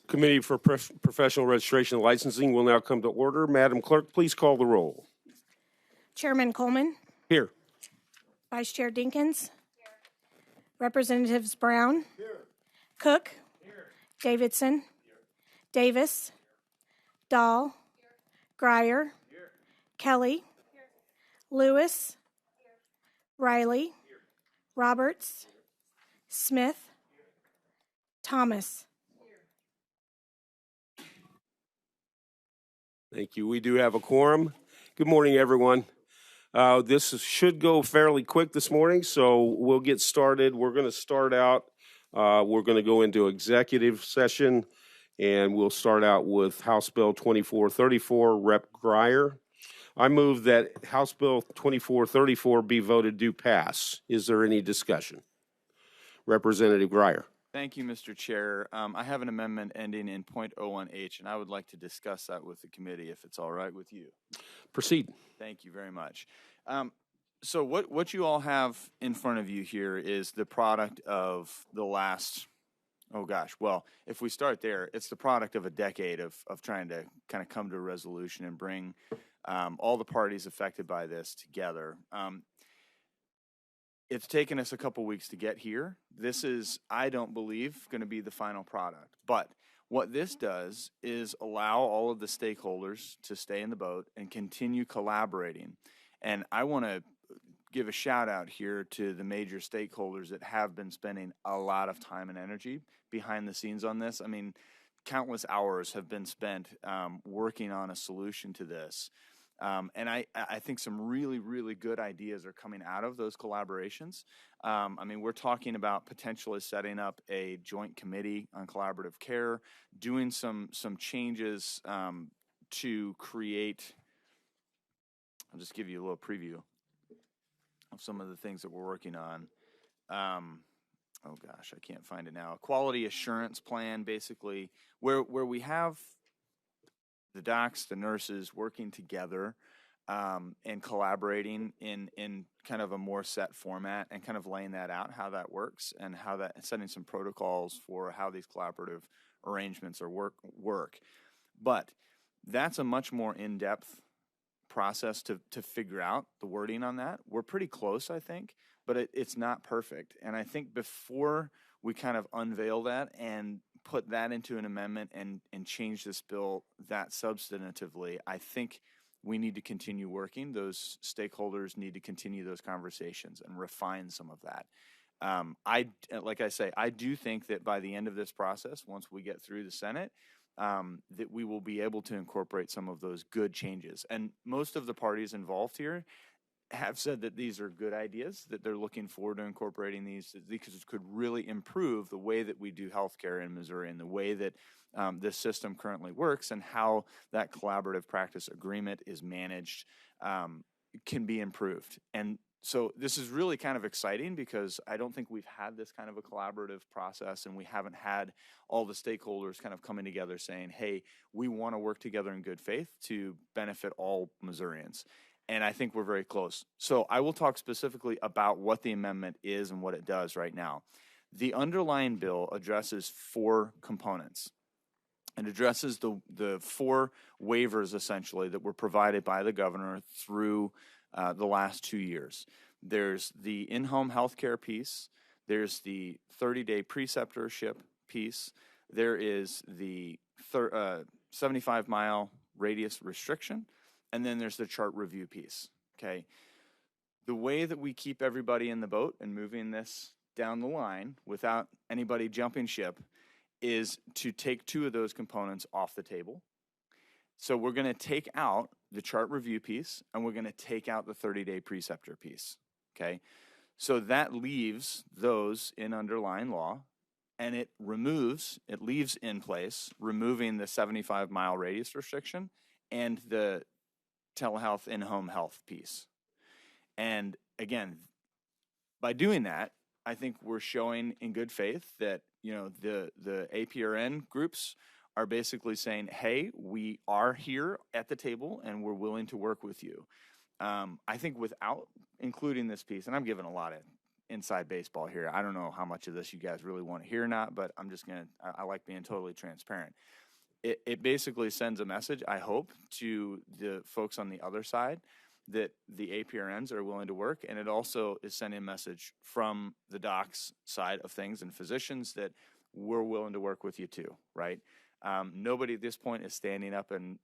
Committee for Professional Registration and Licensing will now come to order. Madam Clerk, please call the roll. Chairman Coleman. Here. Vice Chair Dinkins. Here. Representatives Brown. Here. Cook. Here. Davidson. Here. Davis. Here. Dahl. Here. Grier. Here. Kelly. Here. Lewis. Here. Riley. Here. Roberts. Here. Smith. Here. Thomas. Thank you. We do have a quorum. Good morning, everyone. This should go fairly quick this morning, so we'll get started. We're going to start out, we're going to go into executive session, and we'll start out with House Bill 2434, Rep. Grier. I move that House Bill 2434 be voted to pass. Is there any discussion? Representative Grier. Thank you, Mr. Chair. I have an amendment ending in .01H, and I would like to discuss that with the committee if it's all right with you. Proceed. Thank you very much. So what you all have in front of you here is the product of the last, well, if we start there, it's the product of a decade of trying to kind of come to a resolution and bring all the parties affected by this together. It's taken us a couple weeks to get here. This is, I don't believe, going to be the final product. But what this does is allow all of the stakeholders to stay in the boat and continue collaborating. And I want to give a shout out here to the major stakeholders that have been spending a lot of time and energy behind the scenes on this. I mean, countless hours have been spent working on a solution to this. And I think some really, really good ideas are coming out of those collaborations. I mean, we're talking about potentially setting up a joint committee on collaborative care, doing some changes to create, I'll just give you a little preview of some of the things that we're working on. Oh gosh, I can't find it now. A quality assurance plan, basically, where we have the docs, the nurses working together and collaborating in kind of a more set format and kind of laying that out, how that works and how that, setting some protocols for how these collaborative arrangements are work. But that's a much more in-depth process to figure out the wording on that. We're pretty close, I think, but it's not perfect. And I think before we kind of unveil that and put that into an amendment and change this bill that substantively, I think we need to continue working. Those stakeholders need to continue those conversations and refine some of that. Like I say, I do think that by the end of this process, once we get through the Senate, that we will be able to incorporate some of those good changes. And most of the parties involved here have said that these are good ideas, that they're looking forward to incorporating these because it could really improve the way that we do healthcare in Missouri and the way that this system currently works and how that collaborative practice agreement is managed can be improved. And so this is really kind of exciting because I don't think we've had this kind of a collaborative process and we haven't had all the stakeholders kind of coming together saying, hey, we want to work together in good faith to benefit all Missourians. And I think we're very close. So I will talk specifically about what the amendment is and what it does right now. The underlying bill addresses 4 components. It addresses the 4 waivers, essentially, that were provided by the governor through the last 2 years. There's the in-home health care piece. There's the 30-day preceptorship piece. There is the 75-mile radius restriction. And then there's the chart review piece, okay? The way that we keep everybody in the boat and moving this down the line without anybody jumping ship is to take 2 of those components off the table. So we're going to take out the chart review piece and we're going to take out the 30-day preceptor piece, okay? So that leaves those in underlying law and it leaves in place, removing the 75-mile radius restriction and the telehealth in-home health piece. And again, by doing that, I think we're showing in good faith that, you know, the APRN groups are basically saying, hey, we are here at the table and we're willing to work with you. I think without including this piece, and I'm giving a lot of inside baseball here. I don't know how much of this you guys really want to hear or not, but I'm just I like being totally transparent. It basically sends a message, I hope, to the folks on the other side that the APRNs are willing to work, and it also is sending a message from the docs side of things and physicians that we're willing to work with you too, right? Nobody at this point is standing up and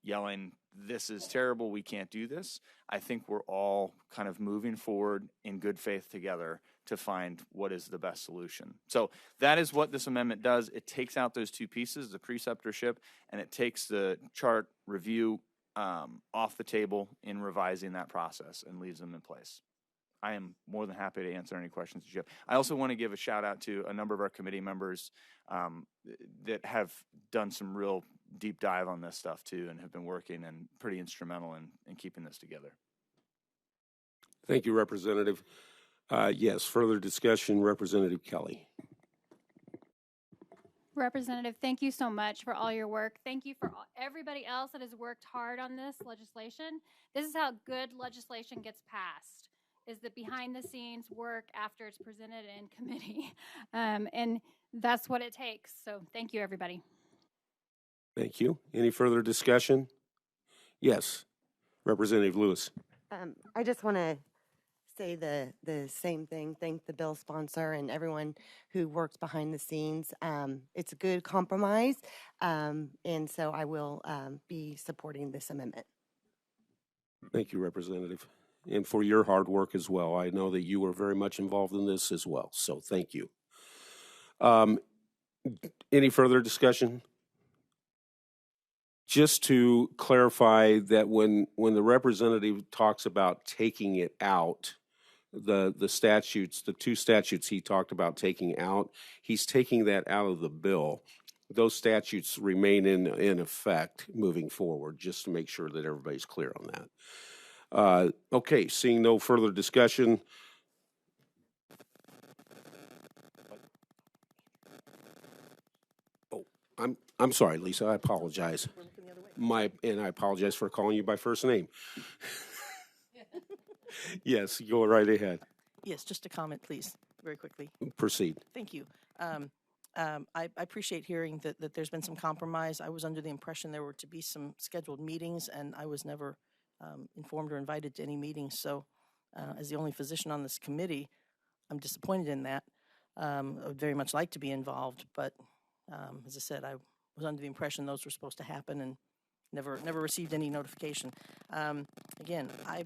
yelling, this is terrible, we can't do this. I think we're all kind of moving forward in good faith together to find what is the best solution. So that is what this amendment does. It takes out those two pieces, the preceptorship, and it takes the chart review off the table in revising that process and leaves them in place. I am more than happy to answer any questions that you have. I also want to give a shout out to a number of our committee members that have done some real deep dive on this stuff too, and have been working and pretty instrumental in keeping this together. Thank you, Representative. Yes, further discussion, Representative Kelly. Representative, thank you so much for all your work. Thank you for everybody else that has worked hard on this legislation. This is how good legislation gets passed, is the behind the scenes work after it's presented in committee. And that's what it takes. So thank you, everybody. Thank you. Any further discussion? Yes, Representative Lewis. I just want to say the same thing. Thank the bill sponsor and everyone who works behind the scenes. It's a good compromise, and so I will be supporting this amendment. Thank you, Representative, and for your hard work as well. I know that you were very much involved in this as well, so thank you. Any further discussion? Just to clarify that when the representative talks about taking it out, the statutes, the two statutes he talked about taking out, he's taking that out of the bill. Those statutes remain in effect moving forward, just to make sure that everybody's clear on that. Okay, seeing no further discussion. Oh, I'm sorry, Lisa, I apologize. And I apologize for calling you by first name. Yes, go right ahead. Yes, just a comment, please, very quickly. Proceed. Thank you. I appreciate hearing that there's been some compromise. I was under the impression there were to be some scheduled meetings, and I was never informed or invited to any meetings. So as the only physician on this committee, I'm disappointed in that. I would very much like to be involved, but as I said, I was under the impression those were supposed to happen and never received any notification. Again, I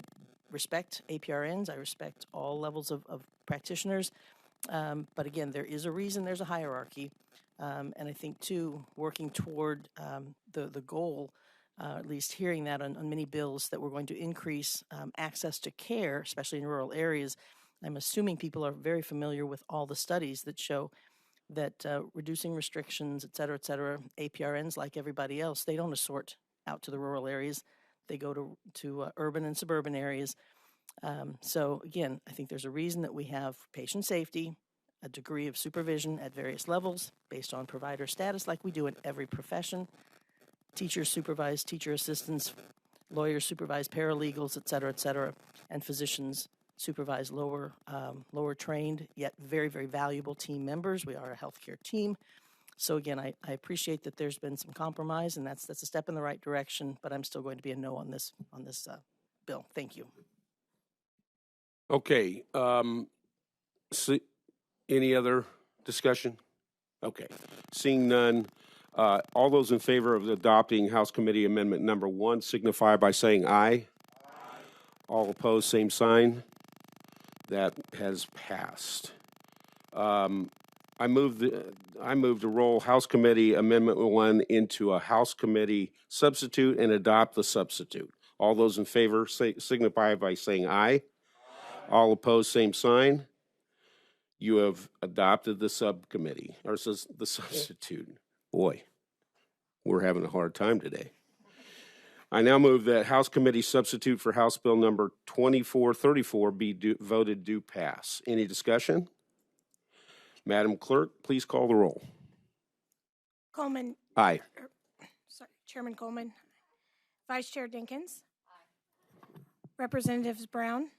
respect APRNs. I respect all levels of practitioners. But again, there is a reason there's a hierarchy. And I think, too, working toward the goal, at least hearing that on many bills, that we're going to increase access to care, especially in rural areas. I'm assuming people are very familiar with all the studies that show that reducing restrictions, et cetera, APRNs, like everybody else, they don't assort out to the rural areas. They go to urban and suburban areas. So again, I think there's a reason that we have patient safety, a degree of supervision at various levels based on provider status, like we do in every profession. Teachers supervise teacher assistants, lawyers supervise paralegals, et cetera, and physicians supervise lower trained, yet very, very valuable team members. We are a healthcare team. So again, I appreciate that there's been some compromise, and that's a step in the right direction, but I'm still going to be a no on this bill. Thank you. Okay. Any other discussion? Okay. Seeing none, all those in favor of adopting House Committee Amendment Number 1 signify by saying aye. All opposed, same sign. That has passed. I move to roll House Committee Amendment 1 into a House Committee substitute and adopt the substitute. All those in favor signify by saying aye. All opposed, same sign. You have adopted the subcommittee, or the substitute. Boy, we're having a hard time today. I now move that House Committee substitute for House Bill number 2434 be voted do pass. Any discussion? Madam Clerk, please call the roll. Coleman. Aye. Sorry, Chairman Coleman. Vice Chair Dinkins. Aye. Representatives Brown,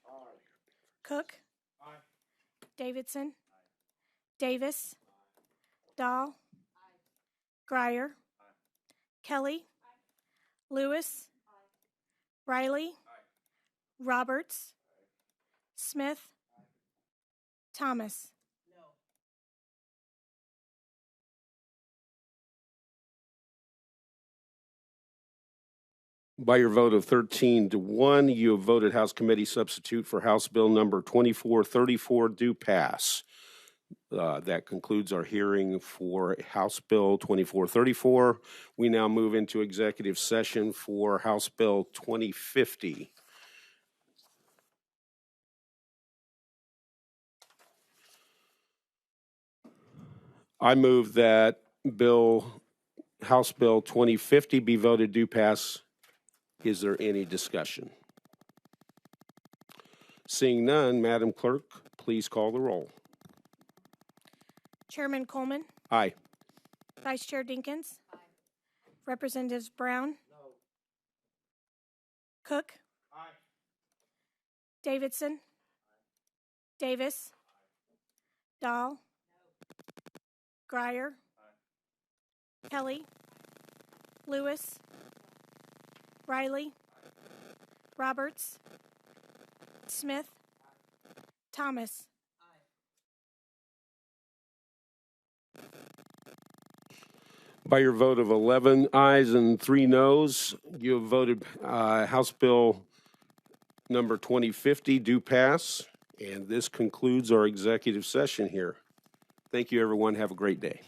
Cook, Davidson, Davis, Dahl, Grier, Kelly, Lewis, Riley, Roberts, Smith, Thomas. By your vote of 13-1, you have voted House Committee substitute for House Bill number 2434 do pass. That concludes our hearing for House Bill 2434. We now move into executive session for House Bill 2050. I move that House Bill 2050 be voted do pass. Is there any discussion? Seeing none, Madam Clerk, please call the roll. Chairman Coleman, Aye. Vice Chair Dinkins, Representatives Brown, Cook, Davidson, Davis, Dahl, Grier, Kelly, Lewis, Riley, Roberts, Smith, Thomas. By your vote of 11 ayes and 3 noes, you have voted House Bill number 2050 do pass. And this concludes our executive session here. Thank you, everyone. Have a great day.